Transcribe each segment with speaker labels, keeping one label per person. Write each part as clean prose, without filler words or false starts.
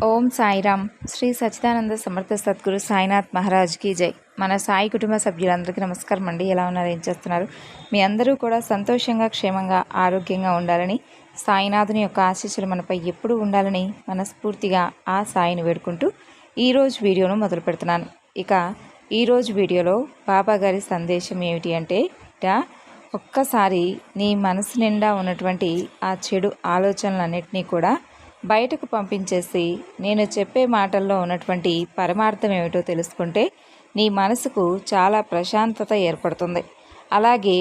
Speaker 1: ఓం సాయిరామ్. శ్రీ సచ్చిదానంద సమర్థ సద్గురు సాయినాథ్ మహారాజ్కి జై. మన సాయి కుటుంబ సభ్యులందరికీ నమస్కారం అండి. ఎలా ఉన్నారు, ఏం చేస్తున్నారు? మీ అందరూ కూడా సంతోషంగా, క్షేమంగా, ఆరోగ్యంగా ఉండాలని, సాయినాథుని యొక్క ఆశీస్సులు మనపై ఎప్పుడూ ఉండాలని మనస్ఫూర్తిగా ఆ సాయిని వేడుకుంటూ ఈరోజు వీడియోను మొదలు పెడుతున్నాను. ఇక ఈరోజు వీడియోలో బాబా గారి సందేశం ఏమిటి అంటే, ఒక్కసారి నీ మనసు నిండా ఉన్నటువంటి ఆ చెడు ఆలోచనలన్నింటినీ కూడా బయటకు పంపించేసి నేను చెప్పే మాటల్లో ఉన్నటువంటి పరమార్థం ఏమిటో తెలుసుకుంటే నీ మనసుకు చాలా ప్రశాంతత ఏర్పడుతుంది. అలాగే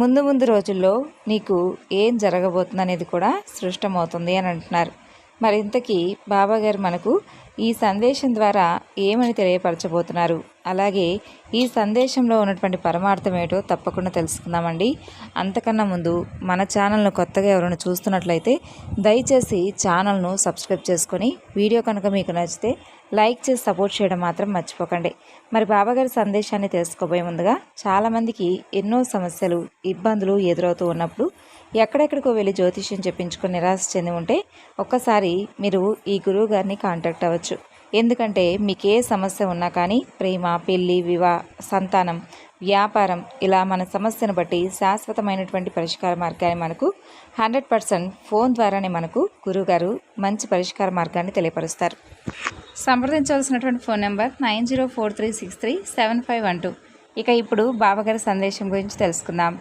Speaker 1: ముందు ముందు రోజుల్లో నీకు ఏం జరగబోతుంది అనేది కూడా స్పష్టమవుతుంది అని అంటున్నారు. మరింతకీ బాబాగారు మనకు ఈ సందేశం ద్వారా ఏమని తెలియపరచబోతున్నారు, అలాగే ఈ సందేశంలో ఉన్నటువంటి పరమార్థం ఏటో తప్పకుండా తెలుసుకుందామండి. అంతకన్నా ముందు మన ఛానల్ను కొత్తగా ఎవరైనా చూస్తున్నట్లయితే దయచేసి ఛానల్ను సబ్స్క్రైబ్ చేసుకొని వీడియో కనుక మీకు నచ్చితే లైక్ చేసి సపోర్ట్ చేయడం మాత్రం మర్చిపోకండి. మరి బాబాగారి సందేశాన్ని తెలుసుకోబోయే ముందుగా చాలామందికి ఎన్నో సమస్యలు, ఇబ్బందులు ఎదురవుతూ ఉన్నప్పుడు ఎక్కడెక్కడికో వెళ్ళి జ్యోతిష్యం చెప్పించుకొని నిరాశ చెంది ఉంటే ఒక్కసారి మీరు ఈ గురువు గారిని కాంటాక్ట్ అవ్వచ్చు. ఎందుకంటే మీకు ఏ సమస్య ఉన్నా కానీ ప్రేమ, పెళ్ళి, సంతానం, వ్యాపారం, ఇలా మన సమస్యను బట్టి శాశ్వతమైనటువంటి పరిష్కార మార్గాన్ని మనకు 100% ఫోన్ ద్వారానే మనకు గురువుగారు మంచి పరిష్కార మార్గాన్ని తెలియపరుస్తారు. సంప్రదించవలసినటువంటి ఫోన్ నెంబర్ 9043637512. ఇక ఇప్పుడు బాబాగారి సందేశం గురించి తెలుసుకుందాం.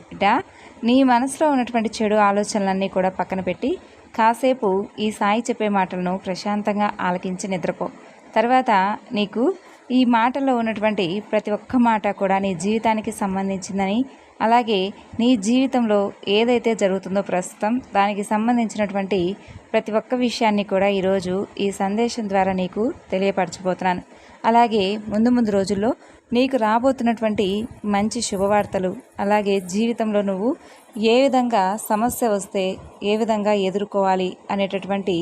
Speaker 1: నీ మనసులో ఉన్నటువంటి చెడు ఆలోచనలన్నీ కూడా పక్కన పెట్టి కాసేపు ఈ సాయి చెప్పే మాటలను ప్రశాంతంగా ఆలకించి నిద్రపో. తర్వాత నీకు ఈ మాటల్లో ఉన్నటువంటి ప్రతి ఒక్క మాట కూడా నీ జీవితానికి సంబంధించిందని, అలాగే నీ జీవితంలో ఏదైతే జరుగుతుందో ప్రస్తుతం దానికి సంబంధించినటువంటి ప్రతి ఒక్క విషయాన్ని కూడా ఈరోజు ఈ సందేశం ద్వారా నీకు తెలియపరచబోతున్నాను. అలాగే ముందు ముందు రోజుల్లో నీకు రాబోతున్నటువంటి మంచి శుభవార్తలు, అలాగే జీవితంలో నువ్వు ఏ విధంగా సమస్య వస్తే ఏ విధంగా ఎదుర్కోవాలి అనేటటువంటి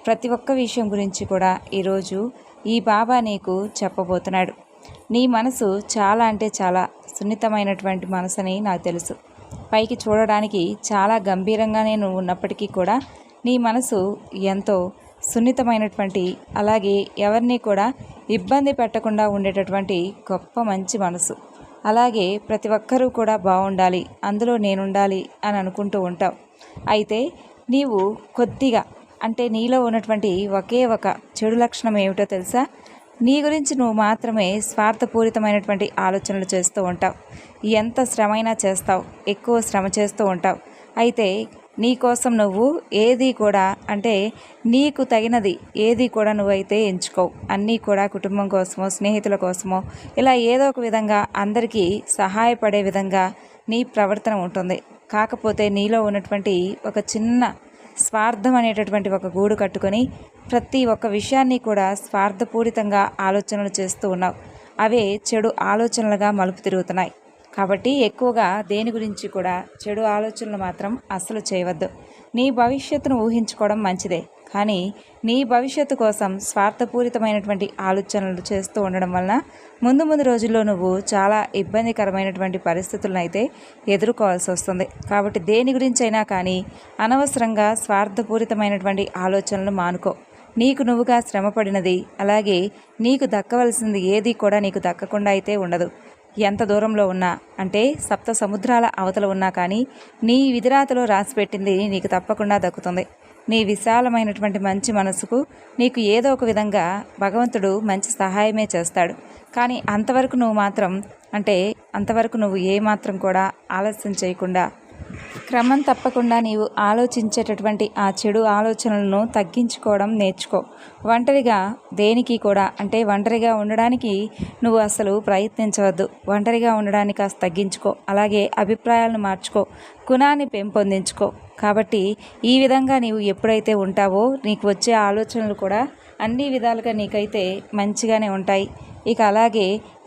Speaker 1: ప్రతి ఒక్క విషయం గురించి కూడా ఈరోజు ఈ బాబా నీకు చెప్పబోతున్నాడు. నీ మనసు చాలా అంటే చాలా సున్నితమైనటువంటి మనసుని నాకు తెలుసు. పైకి చూడడానికి చాలా గంభీరంగానే నువ్వు ఉన్నప్పటికీ కూడా నీ మనసు ఎంతో సున్నితమైనటువంటి, అలాగే ఎవరిని కూడా ఇబ్బంది పెట్టకుండా ఉండేటటువంటి గొప్ప మంచి మనసు. అలాగే ప్రతి ఒక్కరూ కూడా బాగుండాలి, అందులో నేనుండాలి అని అనుకుంటూ ఉంటావు. అయితే నీవు కొద్దిగా అంటే నీలో ఉన్నటువంటి ఒకే ఒక చెడు లక్షణం ఏమిటో తెలుసా? నీ గురించి నువ్వు మాత్రమే స్వార్థపూరితమైనటువంటి ఆలోచనలు చేస్తూ ఉంటావు. ఎంత శ్రమైనా చేస్తావు, ఎక్కువ శ్రమ చేస్తూ ఉంటావు. అయితే నీ కోసం నువ్వు ఏది కూడా అంటే నీకు తగినది ఏది కూడా నువ్వైతే ఎంచుకోవు. అన్నీ కూడా కుటుంబం కోసమో, స్నేహితుల కోసమో, ఇలా ఏదో ఒక విధంగా అందరికీ సహాయపడే విధంగా నీ ప్రవర్తన ఉంటుంది. కాకపోతే నీలో ఉన్నటువంటి ఒక చిన్న స్వార్థం అనేటటువంటి ఒక గూడు కట్టుకొని ప్రతి ఒక్క విషయాన్ని కూడా స్వార్థపూరితంగా ఆలోచనలు చేస్తూ ఉన్నావు. అవే చెడు ఆలోచనలుగా మలుపు తిరుగుతున్నాయి. కాబట్టి ఎక్కువగా దేని గురించి కూడా చెడు ఆలోచనలు మాత్రం అస్సలు చేయవద్దు. నీ భవిష్యత్తును ఊహించుకోవడం మంచిదే, కానీ నీ భవిష్యత్తు కోసం స్వార్థపూరితమైనటువంటి ఆలోచనలు చేస్తూ ఉండడం వలన ముందు ముందు రోజుల్లో నువ్వు చాలా ఇబ్బందికరమైనటువంటి పరిస్థితులను అయితే ఎదుర్కోవాల్సి వస్తుంది. కాబట్టి దేని గురించి అయినా కానీ అనవసరంగా స్వార్థపూరితమైనటువంటి ఆలోచనలు మానుకో. నీకు నువ్వుగా శ్రమపడినది, అలాగే నీకు దక్కవలసింది ఏది కూడా నీకు దక్కకుండా అయితే ఉండదు. ఎంత దూరంలో ఉన్నా అంటే సప్త సముద్రాల అవతల ఉన్నా కానీ నీ విధిరాతలో రాసిపెట్టింది నీకు తప్పకుండా దక్కుతుంది. నీ విశాలమైనటువంటి మంచి మనసుకు నీకు ఏదో ఒక విధంగా భగవంతుడు మంచి సహాయమే చేస్తాడు. కానీ అంతవరకు నువ్వు ఏమాత్రం కూడా ఆలస్యం చేయకుండా క్రమం తప్పకుండా నీవు ఆలోచించేటటువంటి ఆ చెడు ఆలోచనలను తగ్గించుకోవడం నేర్చుకో. ఒంటరిగా దేనికి కూడా అంటే ఒంటరిగా ఉండడానికి నువ్వు అసలు ప్రయత్నించవద్దు. ఒంటరిగా ఉండడానికి కాస్త తగ్గించుకో. అలాగే అభిప్రాయాలను మార్చుకో, గుణాన్ని పెంపొందించుకో. కాబట్టి ఈ విధంగా నీవు ఎప్పుడైతే ఉంటావో నీకు వచ్చే ఆలోచనలు కూడా అన్ని విధాలుగా నీకైతే మంచిగానే ఉంటాయి. ఇక అలాగే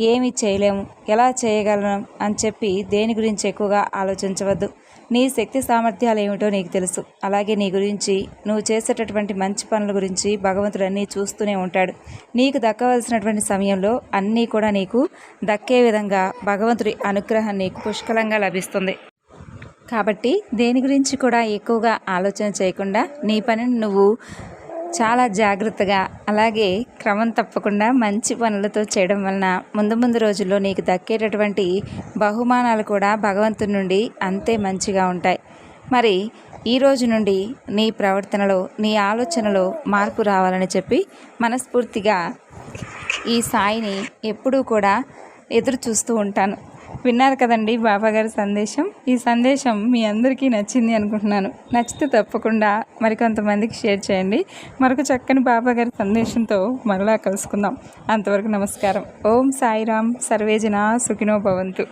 Speaker 1: ఏమి చేయలేము, ఎలా చేయగలను అని చెప్పి దేని గురించి ఎక్కువగా ఆలోచించవద్దు. నీ శక్తి సామర్థ్యాలు ఏమిటో నీకు తెలుసు. అలాగే నీ గురించి, నువ్వు చేసేటటువంటి మంచి పనుల గురించి భగవంతుడు అన్నీ చూస్తూనే ఉంటాడు. నీకు దక్కవలసినటువంటి సమయంలో అన్నీ కూడా నీకు దక్కే విధంగా భగవంతుడి అనుగ్రహం నీకు పుష్కలంగా లభిస్తుంది. కాబట్టి దేని గురించి కూడా ఎక్కువగా ఆలోచన చేయకుండా నీ పనిని నువ్వు చాలా జాగ్రత్తగా అలాగే క్రమం తప్పకుండా మంచి పనులతో చేయడం వలన ముందు ముందు రోజుల్లో నీకు దక్కేటటువంటి బహుమానాలు కూడా భగవంతుని నుండి అంతే మంచిగా ఉంటాయి. మరి ఈ రోజు నుండి నీ ప్రవర్తనలో నీ ఆలోచనలో మార్పు రావాలని చెప్పి మనస్ఫూర్తిగా ఈ సాయిని ఎప్పుడూ కూడా ఎదురు చూస్తూ ఉంటాను. విన్నారు కదండి బాబాగారి సందేశం. ఈ సందేశం మీ అందరికీ నచ్చింది అనుకుంటున్నాను. నచ్చితే తప్పకుండా మరికొంతమందికి షేర్ చేయండి. మరొక చక్కని బాబాగారి సందేశంతో మరలా కలుసుకుందాం. అంతవరకు నమస్కారం. ఓం సాయిరామ్. సర్వేజన సుఖినో భవంతు.